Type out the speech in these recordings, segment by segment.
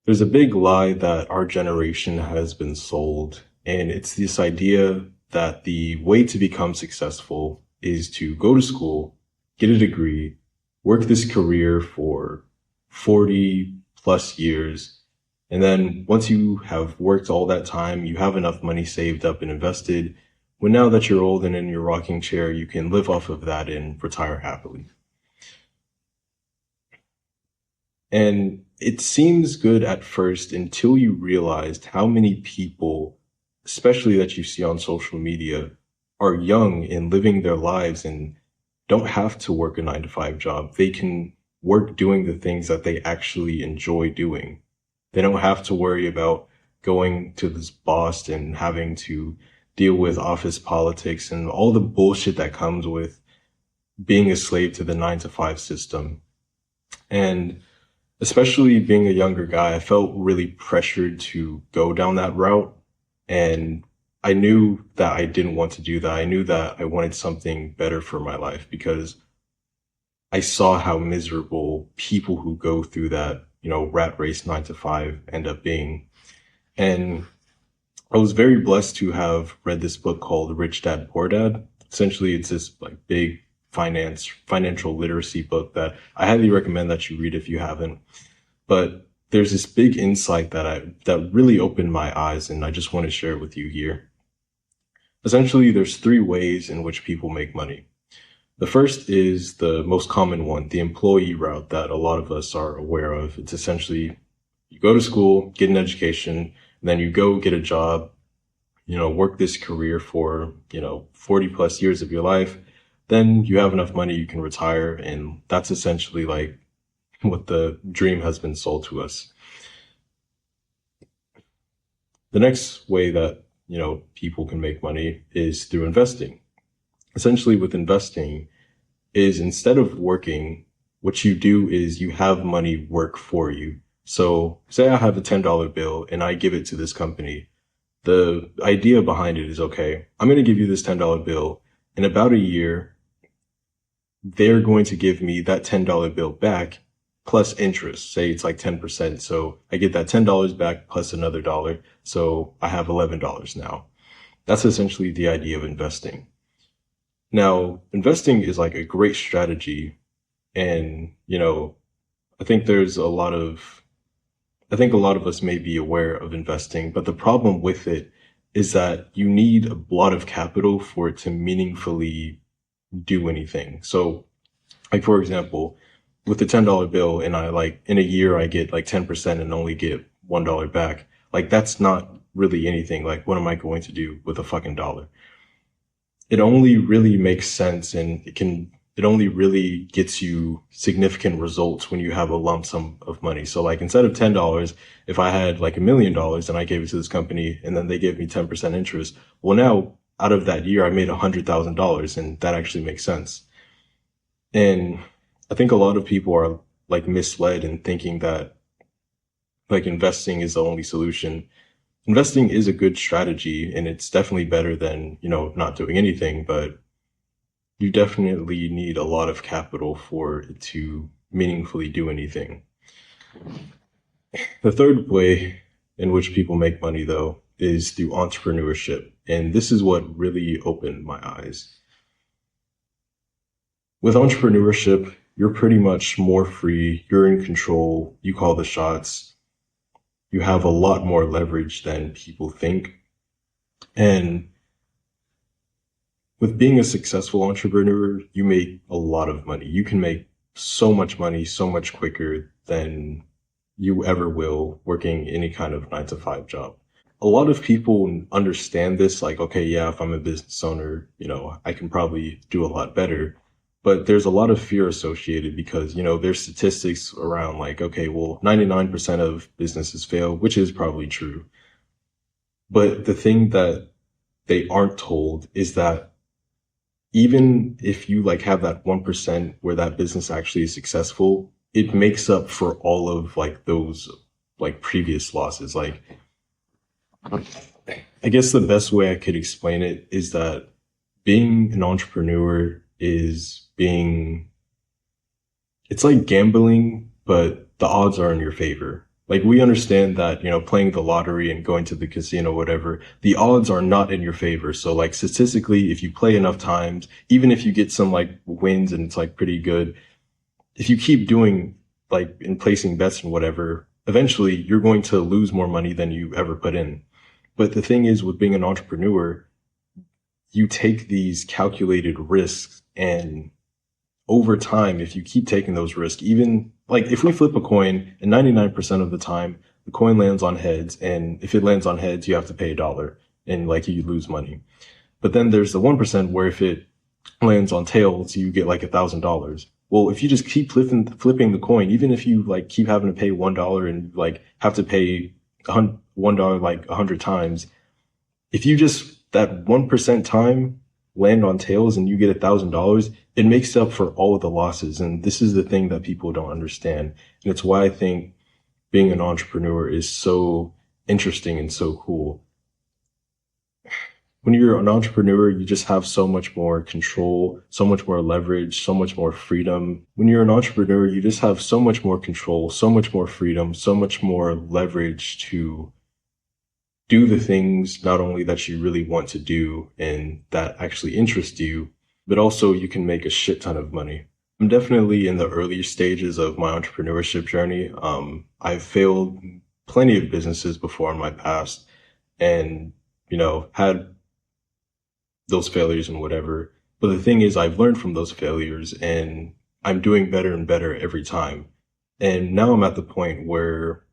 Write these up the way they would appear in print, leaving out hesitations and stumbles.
There's a big lie that our generation has been sold, and it's this idea that the way to become successful is to go to school, get a degree, work this career for 40 plus years, and then once you have worked all that time, you have enough money saved up and invested. When now that you're old and in your rocking chair, you can live off of that and retire happily. And it seems good at first until you realized how many people, especially that you see on social media, are young and living their lives and don't have to work a 9 to 5 job. They can work doing the things that they actually enjoy doing. They don't have to worry about going to this boss and having to deal with office politics and all the bullshit that comes with being a slave to the 9 to 5 system. And especially being a younger guy, I felt really pressured to go down that route. And I knew that I didn't want to do that. I knew that I wanted something better for my life because I saw how miserable people who go through that, rat race 9 to 5 end up being. And I was very blessed to have read this book called Rich Dad Poor Dad. Essentially, it's this like big financial literacy book that I highly recommend that you read if you haven't. But there's this big insight that really opened my eyes, and I just want to share it with you here. Essentially, there's three ways in which people make money. The first is the most common one, the employee route that a lot of us are aware of. It's essentially you go to school, get an education, and then you go get a job, work this career for, 40 plus years of your life. Then you have enough money, you can retire. And that's essentially like what the dream has been sold to us. The next way that, people can make money is through investing. Essentially with investing is instead of working, what you do is you have money work for you. So say I have a $10 bill and I give it to this company. The idea behind it is, okay, I'm going to give you this $10 bill. In about a year, they're going to give me that $10 bill back plus interest. Say it's like 10%. So I get that $10 back plus another dollar. So I have $11 now. That's essentially the idea of investing. Now, investing is like a great strategy. And, I think there's a lot of, I think a lot of us may be aware of investing, but the problem with it is that you need a lot of capital for it to meaningfully do anything. So like, for example, with the $10 bill and I like in a year, I get like 10% and only get $1 back. Like that's not really anything. Like what am I going to do with a fucking dollar? It only really makes sense and it only really gets you significant results when you have a lump sum of money. So like instead of $10, if I had like $1 million and I gave it to this company and then they gave me 10% interest, well now out of that year, I made $100,000 and that actually makes sense. And I think a lot of people are like misled in thinking that like investing is the only solution. Investing is a good strategy and it's definitely better than, not doing anything, but you definitely need a lot of capital for it to meaningfully do anything. The third way in which people make money though is through entrepreneurship. And this is what really opened my eyes. With entrepreneurship, you're pretty much more free. You're in control. You call the shots. You have a lot more leverage than people think. And with being a successful entrepreneur, you make a lot of money. You can make so much money so much quicker than you ever will working any kind of 9 to 5 job. A lot of people understand this, like, okay, yeah, if I'm a business owner, I can probably do a lot better. But there's a lot of fear associated because, there's statistics around like, okay, well, 99% of businesses fail, which is probably true. But the thing that they aren't told is that even if you like have that 1% where that business actually is successful, it makes up for all of like those like previous losses. Like, I guess the best way I could explain it is that being an entrepreneur is it's like gambling, but the odds are in your favor. Like we understand that, playing the lottery and going to the casino, whatever, the odds are not in your favor. So like statistically, if you play enough times, even if you get some like wins and it's like pretty good, if you keep doing like in placing bets and whatever, eventually you're going to lose more money than you ever put in. But the thing is with being an entrepreneur, you take these calculated risks, and over time, if you keep taking those risks, even like if we flip a coin and 99% of the time the coin lands on heads, and if it lands on heads, you have to pay $1 and like you lose money. But then there's the 1% where if it lands on tails, you get like $1,000. Well, if you just keep flipping the coin, even if you like keep having to pay $1 and like have to pay $1 like 100 times, if you just that 1% time land on tails and you get $1,000, it makes up for all of the losses. And this is the thing that people don't understand. And it's why I think being an entrepreneur is so interesting and so cool. When you're an entrepreneur, you just have so much more control, so much more leverage, so much more freedom. When you're an entrepreneur, you just have so much more control, so much more freedom, so much more leverage to do the things not only that you really want to do and that actually interest you, but also you can make a shit ton of money. I'm definitely in the early stages of my entrepreneurship journey. I've failed plenty of businesses before in my past and, had those failures and whatever. But the thing is, I've learned from those failures and I'm doing better and better every time. And now I'm at the point where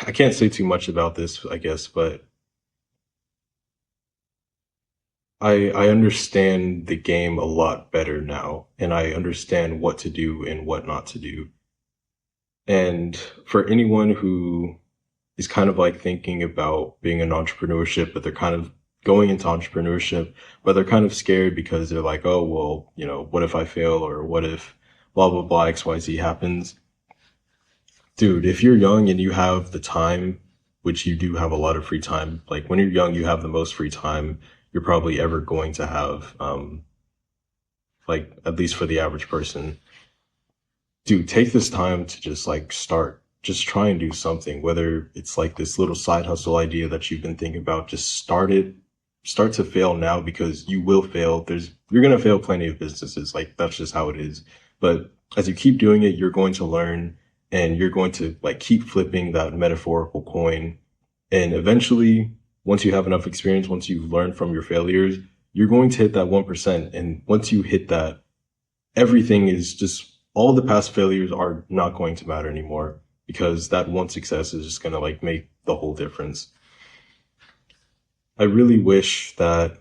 I can't say too much about this, I guess, but I understand the game a lot better now, and I understand what to do and what not to do. And for anyone who is kind of like thinking about being an entrepreneurship, but they're kind of going into entrepreneurship, but they're kind of scared because they're like, oh, well, what if I fail, or what if blah, blah, blah, XYZ happens. Dude, if you're young and you have the time, which you do have a lot of free time, like when you're young, you have the most free time you're probably ever going to have, like at least for the average person. Dude, take this time to just like start, just try and do something, whether it's like this little side hustle idea that you've been thinking about, just start it, start to fail now because you will fail. You're going to fail plenty of businesses. Like that's just how it is. But as you keep doing it, you're going to learn and you're going to like keep flipping that metaphorical coin. And eventually, once you have enough experience, once you've learned from your failures, you're going to hit that 1%. And once you hit that, everything is just, all the past failures are not going to matter anymore because that one success is just going to like make the whole difference. I really wish that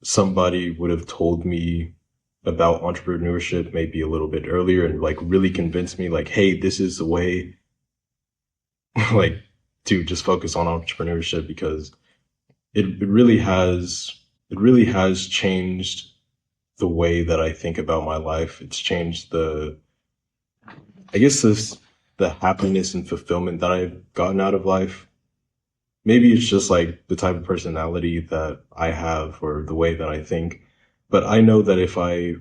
somebody would have told me about entrepreneurship maybe a little bit earlier and like really convinced me like, hey, this is the way like to just focus on entrepreneurship because it really has changed the way that I think about my life. It's changed I guess the happiness and fulfillment that I've gotten out of life. Maybe it's just like the type of personality that I have or the way that I think. But I know that if I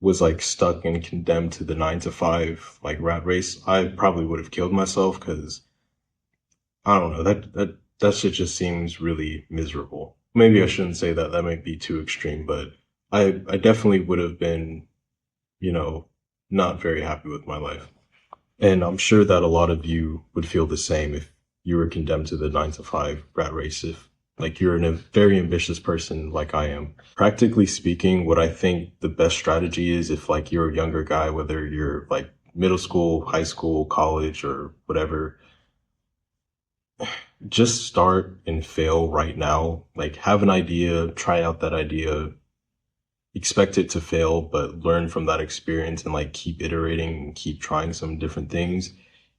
was like stuck and condemned to the 9 to 5 like rat race, I probably would have killed myself because I don't know, that shit just seems really miserable. Maybe I shouldn't say that. That might be too extreme, but I definitely would have been, not very happy with my life. And I'm sure that a lot of you would feel the same if you were condemned to the 9 to 5 rat race, if like you're a very ambitious person like I am. Practically speaking, what I think the best strategy is if like you're a younger guy, whether you're like middle school, high school, college, or whatever, just start and fail right now. Like have an idea, try out that idea, expect it to fail, but learn from that experience and like keep iterating and keep trying some different things.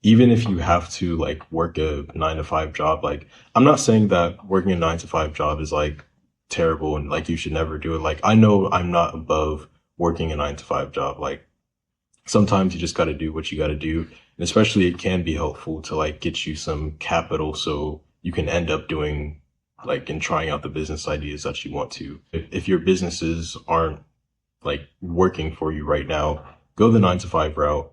Even if you have to like work a 9 to 5 job, like I'm not saying that working a 9 to 5 job is like terrible and like you should never do it. Like I know I'm not above working a 9 to 5 job. Like sometimes you just got to do what you got to do. And especially it can be helpful to like get you some capital so you can end up doing like and trying out the business ideas that you want to. If your businesses aren't like working for you right now, go the 9 to 5 route,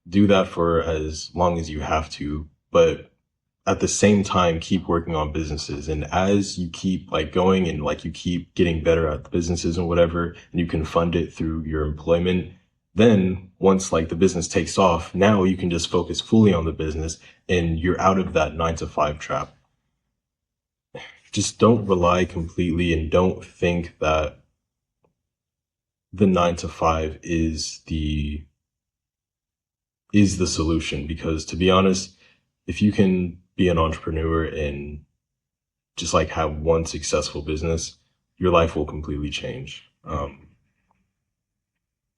do that for as long as you have to, but at the same time, keep working on businesses. And as you keep like going and like you keep getting better at the businesses and whatever, and you can fund it through your employment, then once like the business takes off, now you can just focus fully on the business and you're out of that 9 to 5 trap. Just don't rely completely and don't think that the 9 to 5 is the solution, because to be honest, if you can be an entrepreneur and just like have one successful business, your life will completely change.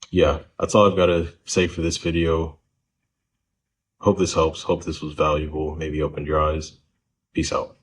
Yeah, that's all I've got to say for this video. Hope this helps. Hope this was valuable. Maybe opened your eyes. Peace out.